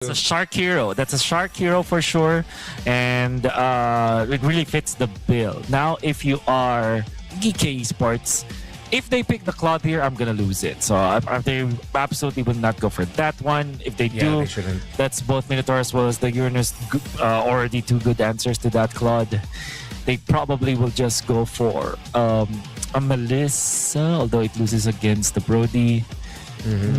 It's a shark hero. That's a shark hero for sure, and it really fits the bill. Now, if you are Geekay Esports, if they pick the Cloud here, I'm gonna lose it. So they absolutely will not go for that one. If they do, that's both Minotaur as well as the Uranus already two good answers to that Claude. They probably will just go for a Melissa, although it loses against the Brody.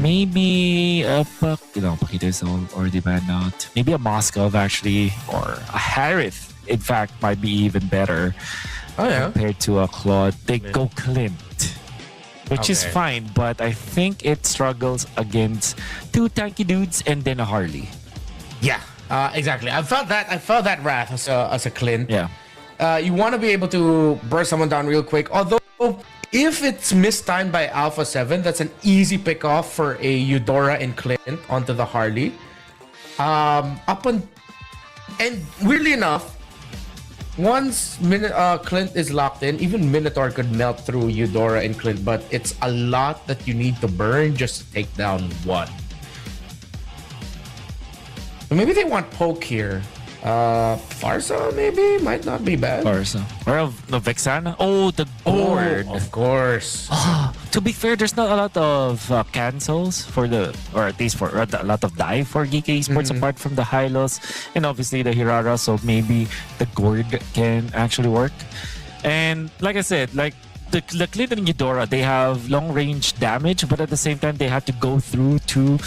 Maybe Paquito's already banned out. Maybe a Moskov actually, or a Harith. In fact, might be even better compared to a Claude. They go Clint, which is fine, but I think it struggles against two tanky dudes and then a Harley. Yeah, exactly. I felt that Wrath as a Clint. Yeah. You want to be able to burst someone down real quick. Although, if it's mistimed by Alpha7, that's an easy pick off for a Eudora and Clint onto the Harley. And weirdly enough, once Clint is locked in, even Minotaur could melt through Eudora and Clint, but it's a lot that you need to burn just to take down one. So maybe they want poke here. Farsa maybe might not be bad. Farsa or the Vexana. Oh, the gourd. Oh, of course. To be fair, there's not a lot of cancels for or at least for a lot of dive for Geekay Esports apart from the Hylos and obviously the Hirara. So maybe the gourd can actually work. And like I said, like the Clint and Eudora, they have long range damage, but at the same time they have to go through two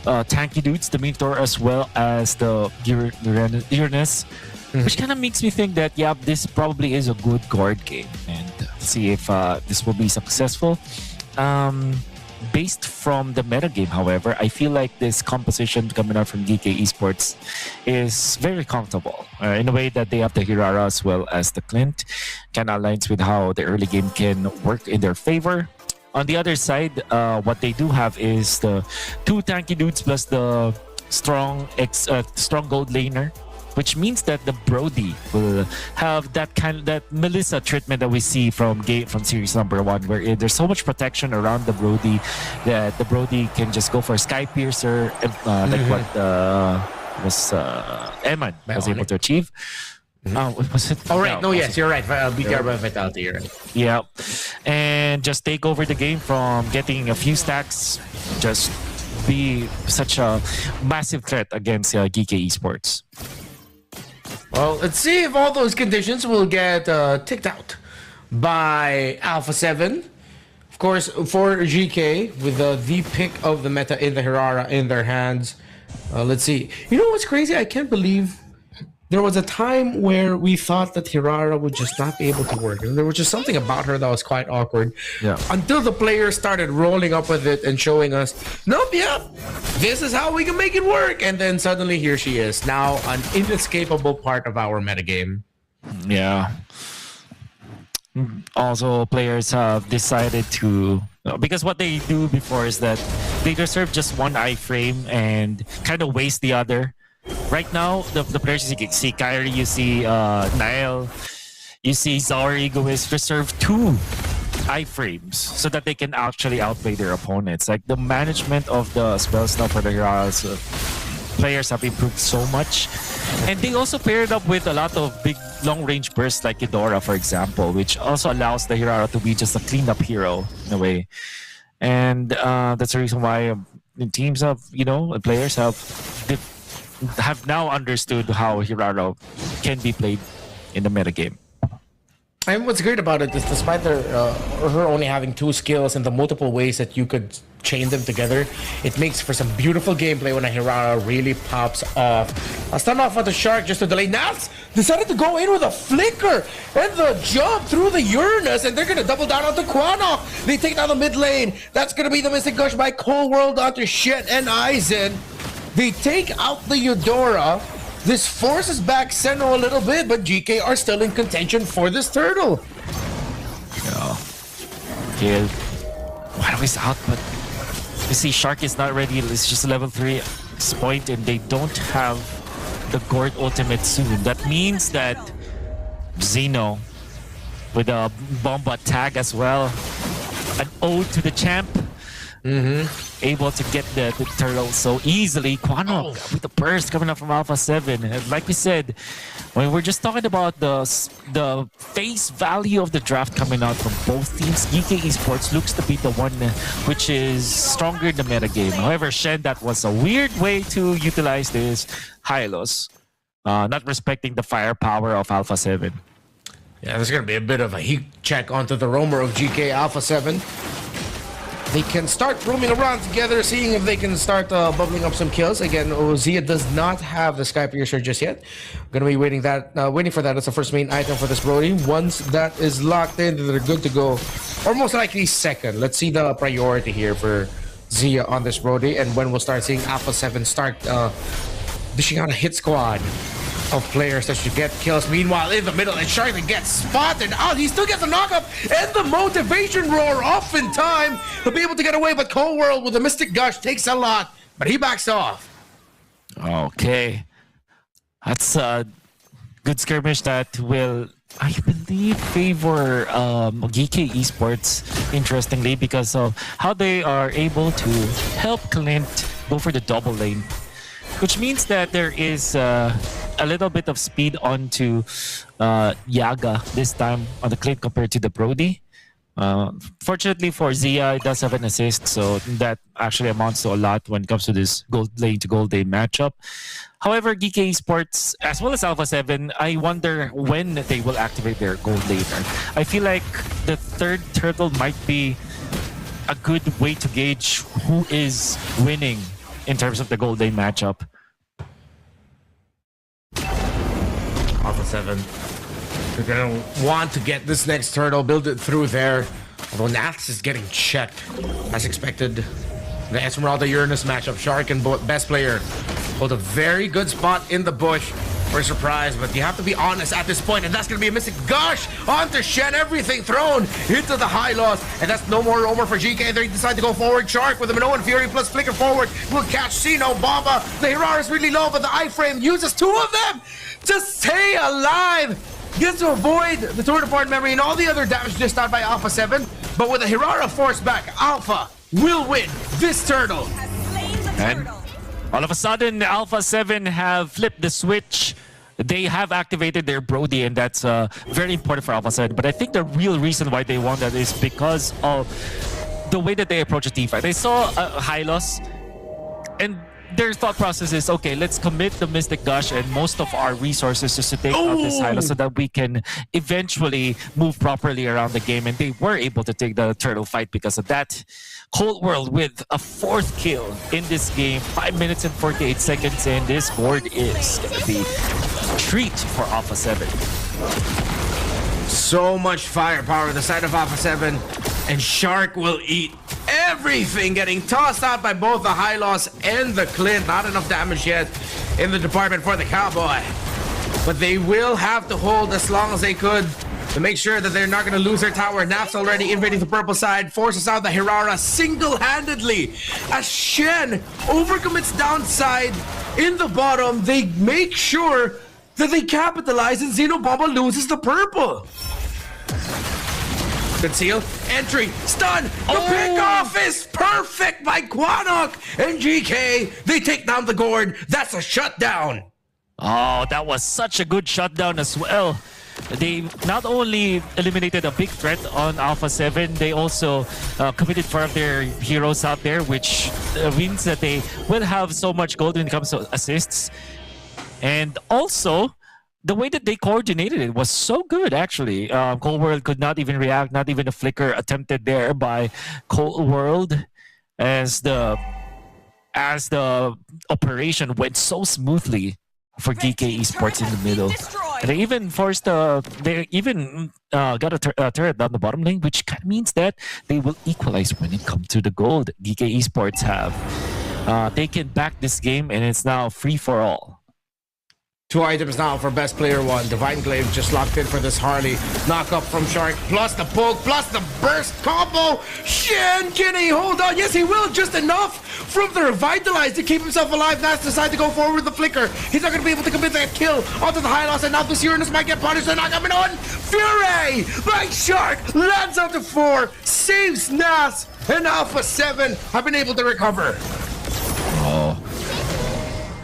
tanky dudes, the Minotaur as well as the Uranus, which kind of makes me think that this probably is a good guard game, and see if this will be successful. Based from the metagame, however, I feel like this composition coming out from Geekay Esports is very comfortable in a way that they have the Hirara as well as the Clint. Kind of aligns with how the early game can work in their favor. On the other side, what they do have is the two tanky dudes plus the strong gold laner, which means that the Brody will have that Melissa treatment that we see from series number 1, where there's so much protection around the Brody that the Brody can just go for Sky Piercer, like what Eman was able to achieve. Was it? Oh, right. No, yes, you're right. Be careful of Vitality, you're right. Yeah. And just take over the game from getting a few stacks, just be such a massive threat against Geekay Esports. Well, let's see if all those conditions will get ticked out by Alpha7. Of course, for GK, with the pick of the meta in the Hirara in their hands. Let's see. You know what's crazy? I can't believe there was a time where we thought that Hirara would just not be able to work. And there was just something about her that was quite awkward. Yeah. Until the players started rolling up with it and showing us, nope, this is how we can make it work. And then suddenly here she is, now an inescapable part of our metagame. Yeah. Also, players have decided to, because what they do before is that they reserve just one iframe and kind of waste the other. Right now, the players you see Kyrie, you see Niall, you see Zaur Egoist reserve 2 iframes so that they can actually outplay their opponents. Like the management of the spells now for the heroes, players have improved so much. And they also paired up with a lot of big long-range bursts like Eudora, for example, which also allows the Hirara to be just a clean-up hero in a way. And that's the reason why teams have, players have now understood how Hirara can be played in the metagame. And what's great about it is, despite her only having 2 skills and the multiple ways that you could chain them together, it makes for some beautiful gameplay when a Hirara really pops off. A stun off on the Shark just to delay. Nats decided to go in with a flicker and the jump through the Uranus, and they're going to double down onto Quanok. They take down the mid lane. That's going to be the Mystic Gush by Cold World onto Shet and Aizen. They take out the Eudora. This forces back Senno a little bit, but GK are still in contention for this turtle. Yeah. Wow, he's out, but you see Shark is not ready. It's just a level 3 point, and they don't have the Gord ultimate soon. That means that Xeno, with a Bomba tag as well, an ode to the champ, able to get the turtle so easily. Quanok with the burst coming up from Alpha7. And like we said, when we're just talking about the face value of the draft coming out from both teams, Geekay Esports looks to be the one which is stronger in the metagame. However, Shen, that was a weird way to utilize this Hylos, not respecting the firepower of Alpha7. Yeah, there's going to be a bit of a heat check onto the roamer of GK Alpha7. They can start roaming around together, seeing if they can start bubbling up some kills. Again, Zia does not have the Sky Piercer just yet. Going to be waiting for that. That's the first main item for this Brody. Once that is locked in, they're good to go. Or most likely second. Let's see the priority here for Zia on this Brody, and when we'll start seeing Alpha7 start dishing out a hit squad of players that should get kills. Meanwhile, in the middle, and Shark gets spotted out. He still gets the knockup and the motivation roar off in time. He'll be able to get away, but Cold World with the Mystic Gush takes a lot, but he backs off. Okay. That's a good skirmish that will, I believe, favor Geekay Esports, interestingly, because of how they are able to help Clint go for the double lane. Which means that there is a little bit of speed onto Yaga this time on the Clint compared to the Brody. Fortunately for Zia, it does have an assist, so that actually amounts to a lot when it comes to this gold lane to gold lane matchup. However, Geekay Esports, as well as Alpha7, I wonder when they will activate their gold laner. I feel like the third turtle might be a good way to gauge who is winning in terms of the gold lane matchup. Alpha7. They're gonna want to get this next turtle, build it through there. Although Nax is getting checked, as expected. The Esmeralda Uranus matchup, Shark and best player hold a very good spot in the bush for a surprise, but you have to be honest at this point, and that's going to be a Mystic Gush onto Shen. Everything thrown into the high loss, and that's no more roamer for GK. They decide to go forward. Shark with the Minoan Fury plus flicker forward will catch Sino Baba. The Hirara is really low, but the iframe uses two of them to stay alive. Gets to avoid the Tour de Part memory and all the other damage dished out by Alpha7, but with the Hirara force back, Alpha will win this turtle. And all of a sudden, Alpha7 have flipped the switch. They have activated their Brody, and that's very important for Alpha7. But I think the real reason why they won that is because of the way that they approach a team fight. They saw a high loss, and their thought process is, okay, let's commit the Mystic Gush and most of our resources just to take out this high loss so that we can eventually move properly around the game. And they were able to take the turtle fight because of that. Cold World with a 4th kill in this game, 5 minutes and 48 seconds in. This board is going to be a treat for Alpha7. So much firepower on the side of Alpha7, and Shark will eat everything, getting tossed out by both the high loss and the Clint. Not enough damage yet in the department for the Cowboy, but they will have to hold as long as they could to make sure that they're not going to lose their tower. Naps already invading the purple side, forces out the Hirara single-handedly as Shen overcommits downside in the bottom. They make sure that they capitalize, and Xenobomba loses the purple. Conceal, entry, stun, the pick-off is perfect by Quanok and GK. They take down the Gord. That's a shutdown. Oh, that was such a good shutdown as well. They not only eliminated a big threat on Alpha7, they also committed 4 of their heroes out there, which means that they will have so much gold when it comes to assists. And also, the way that they coordinated it was so good, actually. Cold World could not even react, not even a flicker attempted there by Cold World, as the operation went so smoothly for Geekay Esports in the middle. And they even forced got a turret down the bottom lane, which kind of means that they will equalize when it comes to the gold. Geekay Esports have taken back this game, and it's now free for all. 2 items now for best player 1. Divine Glaive just locked in for this Harley. Knock up from Shark, plus the poke, plus the burst combo. Shen, can he hold on? Yes, he will. Just enough from the Revitalize to keep himself alive. Nats decide to go forward with the flicker. He's not going to be able to commit that kill onto the high loss, and now this Uranus might get punished. They're not coming on. Fury by Shark lands out to 4, saves Nas. and Alpha7 have been able to recover. Oh.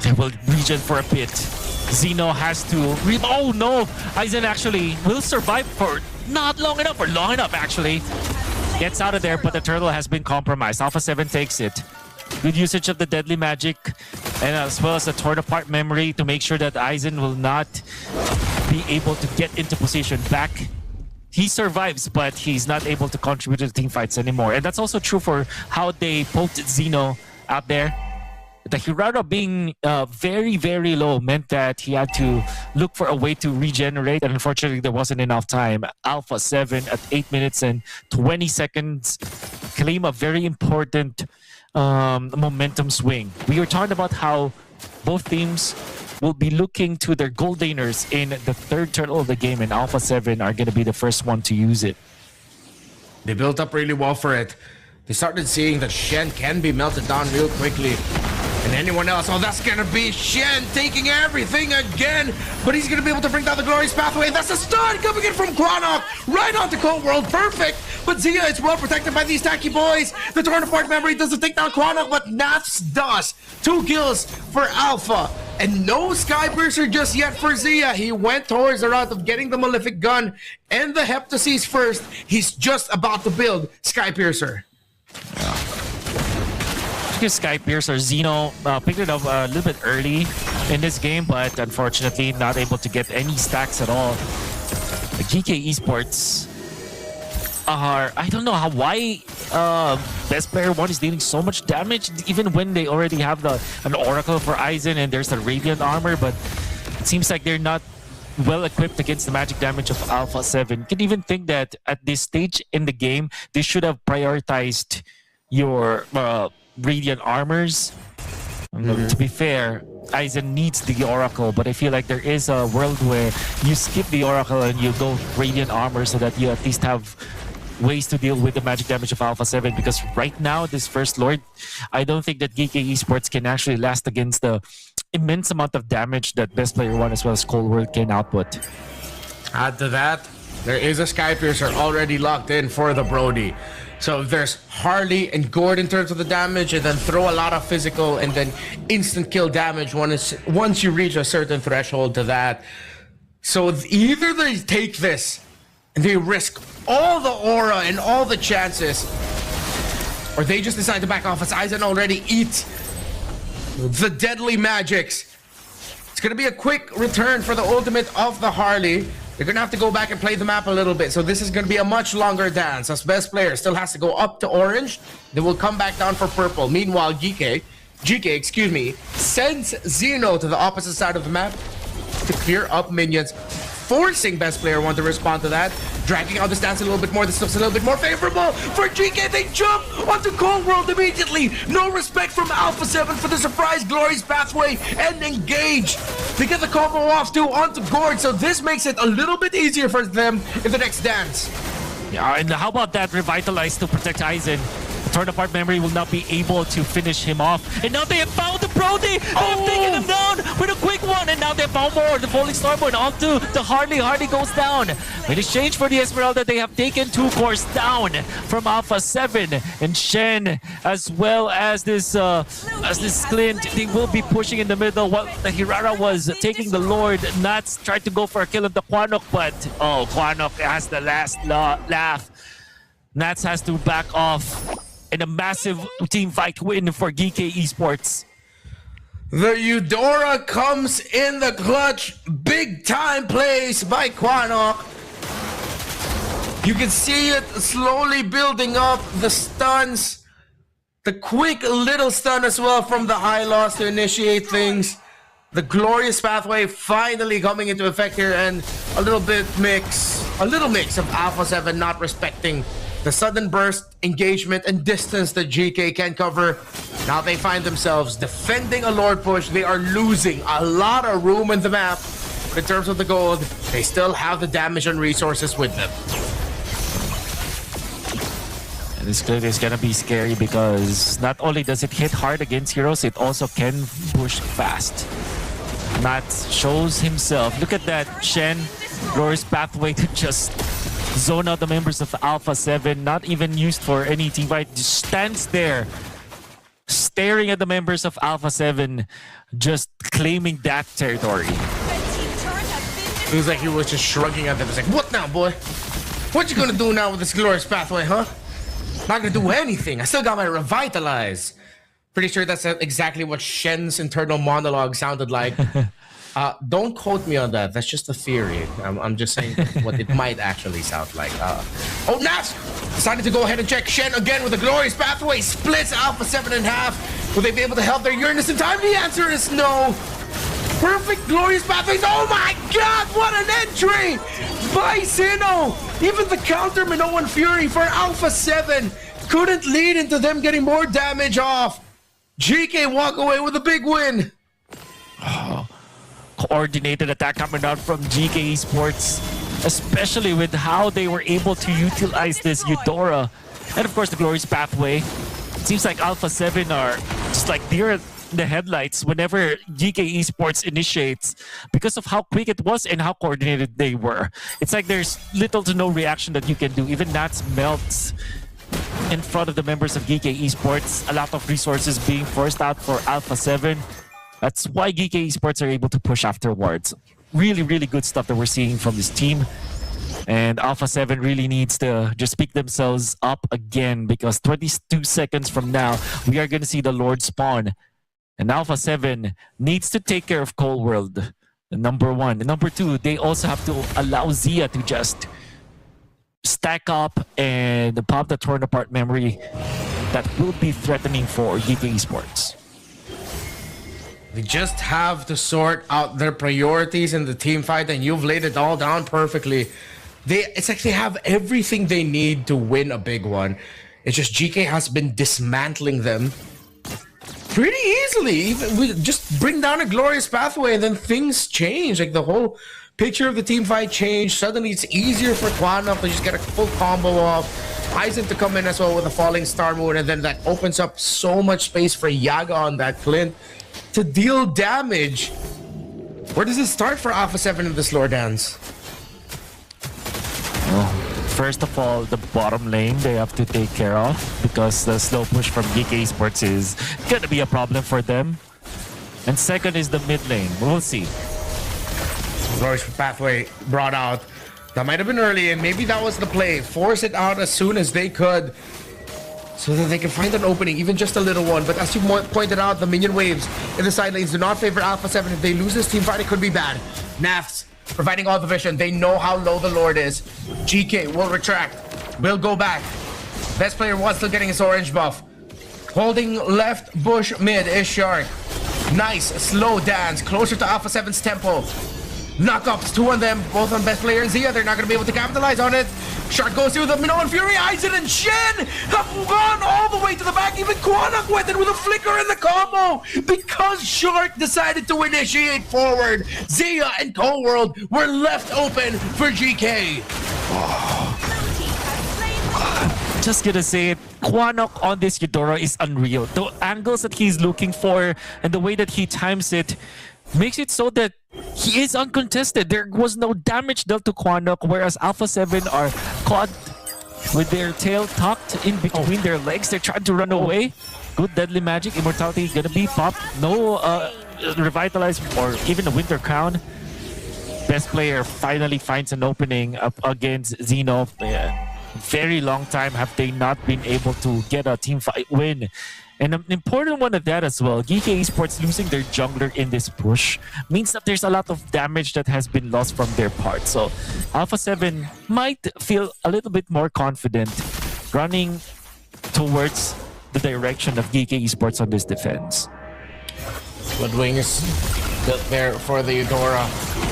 They will regen for a bit. Zeno has to... Oh no! Aizen actually will survive for not long enough, or long enough actually. Gets out of there, but the turtle has been compromised. Alpha7 takes it. Good usage of the deadly magic, and as well as the torn apart memory to make sure that Aizen will not be able to get into position back. He survives, but he's not able to contribute to the team fights anymore. And that's also true for how they poked Zeno out there. The Hirara being very, very low meant that he had to look for a way to regenerate, and unfortunately there wasn't enough time. Alpha7 at 8 minutes and 20 seconds claim a very important momentum swing. We were talking about how both teams will be looking to their gold laners in the third turtle of the game, and Alpha7 are going to be the first one to use it. They built up really well for it. They started seeing that Shen can be melted down real quickly. And anyone else, oh, that's gonna be Shen taking everything again. But he's gonna be able to bring down the glorious pathway. That's a stun coming in from Quanok right onto Cold World. Perfect. But Zia is well protected by these tacky boys. The torn apart memory doesn't take down Quanok, but Nats does. 2 kills for Alpha. And no Skypiercer just yet for Zia. He went towards the route of getting the Malefic Gun and the Heptasies first. He's just about to build Skypiercer. Skypiercer, Zeno picked it up a little bit early in this game, but unfortunately not able to get any stacks at all. The Geekay Esports are... I don't know why Best Player 1 is dealing so much damage, even when they already have an Oracle for Aizen and there's the Radiant Armor, but it seems like they're not well equipped against the magic damage of Alpha7. You can even think that at this stage in the game, they should have prioritized your... Radiant Armors. To be fair, Aizen needs the Oracle, but I feel like there is a world where you skip the Oracle and you go Radiant Armor so that you at least have ways to deal with the magic damage of Alpha7, because right now, this First Lord, I don't think that Geekay Esports can actually last against the immense amount of damage that Best Player 1 as well as Cold World can output. Add to that, there is a Skypiercer already locked in for the Brody. So if there's Harley and Gord in terms of the damage, and then throw a lot of physical and then instant kill damage once you reach a certain threshold to that. So either they take this and they risk all the aura and all the chances, or they just decide to back off as Aizen already eats the deadly magics. It's going to be a quick return for the ultimate of the Harley. They're going to have to go back and play the map a little bit. So this is going to be a much longer dance, as Best Player still has to go up to orange. They will come back down for purple. Meanwhile, GK, sends Zeno to the opposite side of the map to clear up minions, forcing Best Player 1 to respond to that, dragging out the stance a little bit more. This looks a little bit more favorable for GK. They jump onto Cold World immediately. No respect from Alpha7 for the surprise glorious pathway, and engage. They get the combo off too onto Gord, so this makes it a little bit easier for them in the next dance. Yeah, and how about that Revitalize to protect Aizen? Torn apart memory will not be able to finish him off. And now they have found the Brody! They have taken him down with a quick one! And now they have found more! The Falling Starborn onto the Harley. Harley goes down. In exchange for the Esmeralda, they have taken 2 cores down from Alpha7. And Shen, as well as this Clint, they will be pushing in the middle. While the Hirara was taking the Lord, Nats tried to go for a kill of the Quanok, but Quanok has the last laugh. Nats has to back off. In a massive team fight win for Geekay Esports. The Eudora comes in the clutch. Big time plays by Quanok. You can see it slowly building up. The stuns. The quick little stun as well from the high loss to initiate things. The glorious pathway finally coming into effect here, and a little mix of Alpha7 not respecting the sudden burst, engagement, and distance that GK can cover. Now they find themselves defending a Lord push. They are losing a lot of room in the map. But in terms of the gold, they still have the damage and resources with them. And this clearly is gonna be scary because not only does it hit hard against heroes, it also can push fast. Matt shows himself. Look at that Shen, glorious pathway to just zone out the members of Alpha7, not even used for any team fight, just stands there staring at the members of Alpha7, just claiming that territory. It was like he was just shrugging at them. It's like, what now, boy? What you gonna do now with this glorious pathway, huh? Not gonna do anything. I still got my revitalize. Pretty sure that's exactly what Shen's internal monologue sounded like. Don't quote me on that. That's just a theory. I'm just saying what it might actually sound like. Oh, Nats decided to go ahead and check Shen again with a glorious pathway. Splits Alpha7 in half. Will they be able to help their Uranus in time? The answer is no. Perfect glorious pathways. Oh my god, what an entry by Zeno. Even the counter Minoan Fury for Alpha7 couldn't lead into them getting more damage off. GK walk away with a big win. Coordinated attack coming out from Geekay Esports, especially with how they were able to utilize this Eudora. And of course the glorious pathway. It seems like Alpha7 are just like deer in the headlights whenever Geekay Esports initiates, because of how quick it was and how coordinated they were. It's like there's little to no reaction that you can do. Even Nats melts in front of the members of Geekay Esports. A lot of resources being forced out for Alpha7. That's why Geekay Esports are able to push afterwards. Really, really good stuff that we're seeing from this team. And Alpha7 really needs to just pick themselves up again, because 22 seconds from now, we are going to see the Lord spawn. And Alpha7 needs to take care of Cold World, number one. And number two, they also have to allow Zia to just stack up and pop the torn apart memory that will be threatening for Geekay Esports. They just have to sort out their priorities in the team fight, and you've laid it all down perfectly. It's like they have everything they need to win a big one. It's just GK has been dismantling them pretty easily. Even we just bring down a glorious pathway and then things change. Like the whole picture of the team fight changed. Suddenly it's easier for Kwanok to just get a full combo off. Aizen to come in as well with a falling star moon, and then that opens up so much space for Yaga on that Clint to deal damage. Where does it start for Alpha7 in this lore dance? Well, first of all, the bottom lane they have to take care of, because the slow push from Geekay Esports is gonna be a problem for them. And second is the mid lane. We'll see. Glorious pathway brought out. That might have been early, and maybe that was the play. Force it out as soon as they could, so that they can find an opening, even just a little one. But as you pointed out, the minion waves in the side lanes do not favor Alpha7. If they lose this team fight, it could be bad. Nafs providing all the vision. They know how low the Lord is. GK will retract. Will go back. Best player was still getting his orange buff. Holding left bush mid is Shark. Nice slow dance closer to Alpha7's tempo. Knockups, two on them, both on best player and Zia. They're not going to be able to capitalize on it. Shark goes through the Minoan Fury. Aizen and Shen have gone all the way to the back. Even Kwanok went in with a flicker in the combo because Shark decided to initiate forward. Zia and Cold World were left open for GK. Just gonna say it, Kwanok on this Eudora is unreal. The angles that he's looking for and the way that he times it makes it so that he is uncontested. There was no damage dealt to Kwanok, whereas Alpha7 are caught with their tail tucked in between their legs. They're trying to run away. Good deadly magic. Immortality gonna be popped. No revitalize or even a Winter Crown. Best player finally finds an opening up against Xeno. Very long time have they not been able to get a team fight win. And an important one of that as well, Geekay Esports losing their jungler in this push means that there's a lot of damage that has been lost from their part. So Alpha7 might feel a little bit more confident running towards the direction of Geekay Esports on this defense. Bloodwing is built there for the Eudora.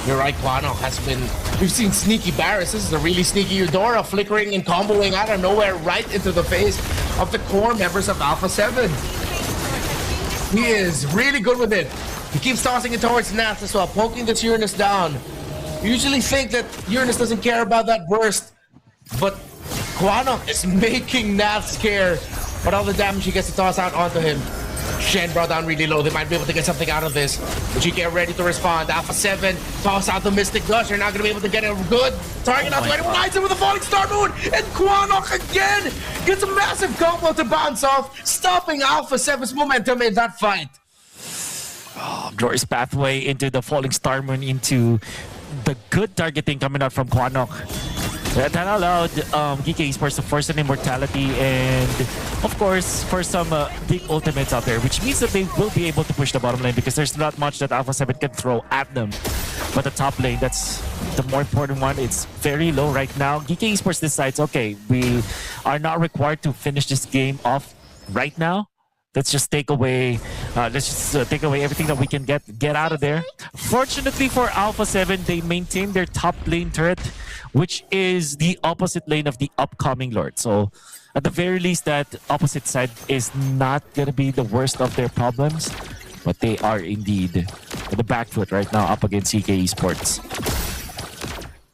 You're right, Kwanok has been... We've seen sneaky Barris. This is a really sneaky Eudora, flickering and comboing out of nowhere right into the face of the core members of Alpha7. He is really good with it. He keeps tossing it towards Nath as well, poking this Uranus down. You usually think that Uranus doesn't care about that burst, but Kwanok is making Nath care. But all the damage he gets to toss out onto him. Shen brought down really low. They might be able to get something out of this. GK are ready to respond. Alpha7 toss out the Mystic Gush. They're not going to be able to get a good target out to anyone. Aizen with a falling star moon. And Quanok again gets a massive combo to bounce off, stopping Alpha7's momentum in that fight. Glorious pathway into the falling star moon, into the good targeting coming out from Quanok. That allowed Geekay Esports to force an immortality, and of course for some big ultimates out there, which means that they will be able to push the bottom lane because there's not much that Alpha7 can throw at them. But the top lane, that's the more important one. It's very low right now. Geekay Esports decides, okay, we are not required to finish this game off right now. Let's just take away, take away everything that we can get out of there. Fortunately for Alpha7, they maintain their top lane turret, which is the opposite lane of the upcoming Lord. So at the very least, that opposite side is not gonna be the worst of their problems, but they are indeed on the back foot right now up against Geekay Esports.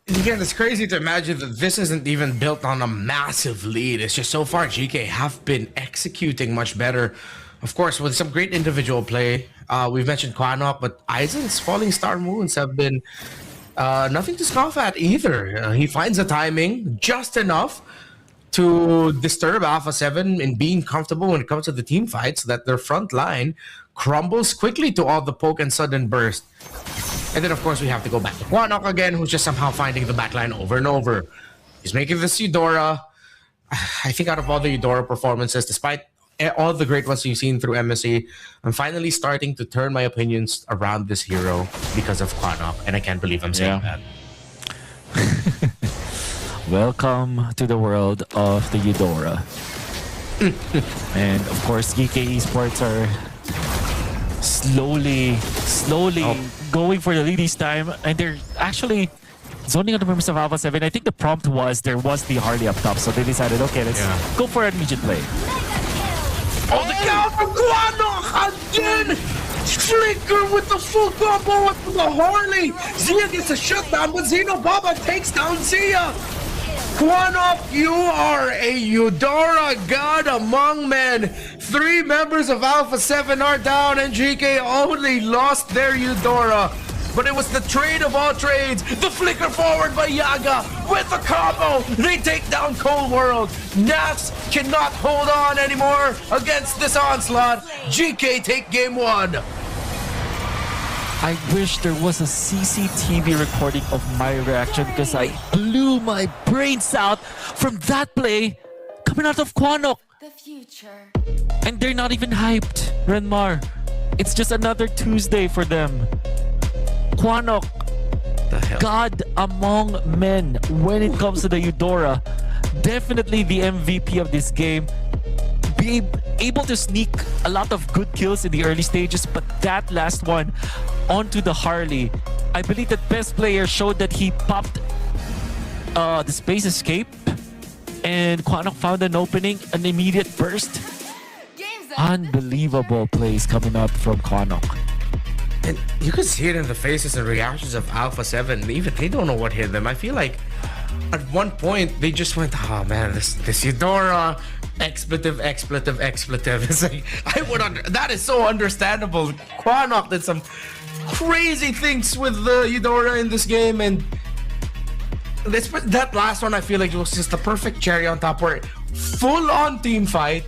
Again, it's crazy to imagine that this isn't even built on a massive lead. It's just so far GK have been executing much better. Of course, with some great individual play. We've mentioned Quanok, but Aizen's falling star moons have been nothing to scoff at either. He finds the timing just enough to disturb Alpha7 in being comfortable when it comes to the team fights, so that their front line crumbles quickly to all the poke and sudden burst. And then, of course, we have to go back to Quanok again, who's just somehow finding the backline over and over. He's making this Eudora. I think out of all the Eudora performances, despite all the great ones you've seen through MSC, I'm finally starting to turn my opinions around this hero because of Quanok, and I can't believe I'm saying that. Welcome to the world of the Eudora. And, of course, Geekay Esports are slowly going for the lead this time, and they're actually zoning on the members of Alpha7. I think the prompt was there was the Harley up top, so they decided, okay, let's go for an immediate play. Oh, the count from Quanok again! Flicker with the full combo with the Harley! Zia gets a shutdown, but Zeno Baba takes down Zia! Quanok, you are a Eudora god among men. 3 members of Alpha7 are down, and GK only lost their Eudora. But it was the trade of all trades. The flicker forward by Yaga with the combo. They take down Cold World. Nafs cannot hold on anymore against this onslaught. GK take game 1. I wish there was a CCTV recording of my reaction, because I blew my brains out from that play coming out of Quanok. The future. And they're not even hyped, Renmar. It's just another Tuesday for them. Quanok, The hell? God among men when it comes to the Eudora. Definitely the MVP of this game. Be able to sneak a lot of good kills in the early stages, but that last one onto the Harley, I believe that best player showed that he popped the space escape, and Quanok found an opening, an immediate burst. Unbelievable plays coming out from Quanok. And you could see it in the faces and reactions of Alpha7. Even they don't know what hit them. I feel like at one point they just went, oh man, this Eudora, expletive. It's like, that is so understandable. Quanok did some crazy things with the Eudora in this game, and that last one I feel like it was just the perfect cherry on top, where full on team fight,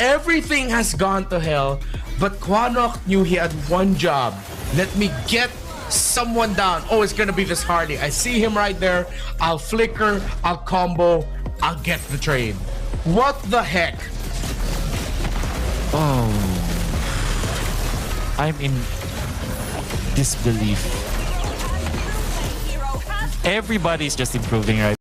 everything has gone to hell, but Quanok knew he had one job. Let me get someone down. Oh, it's gonna be this Harley. I see him right there. I'll flicker, I'll combo, I'll get the trade. What the heck? Oh, I'm in disbelief. Everybody's just improving right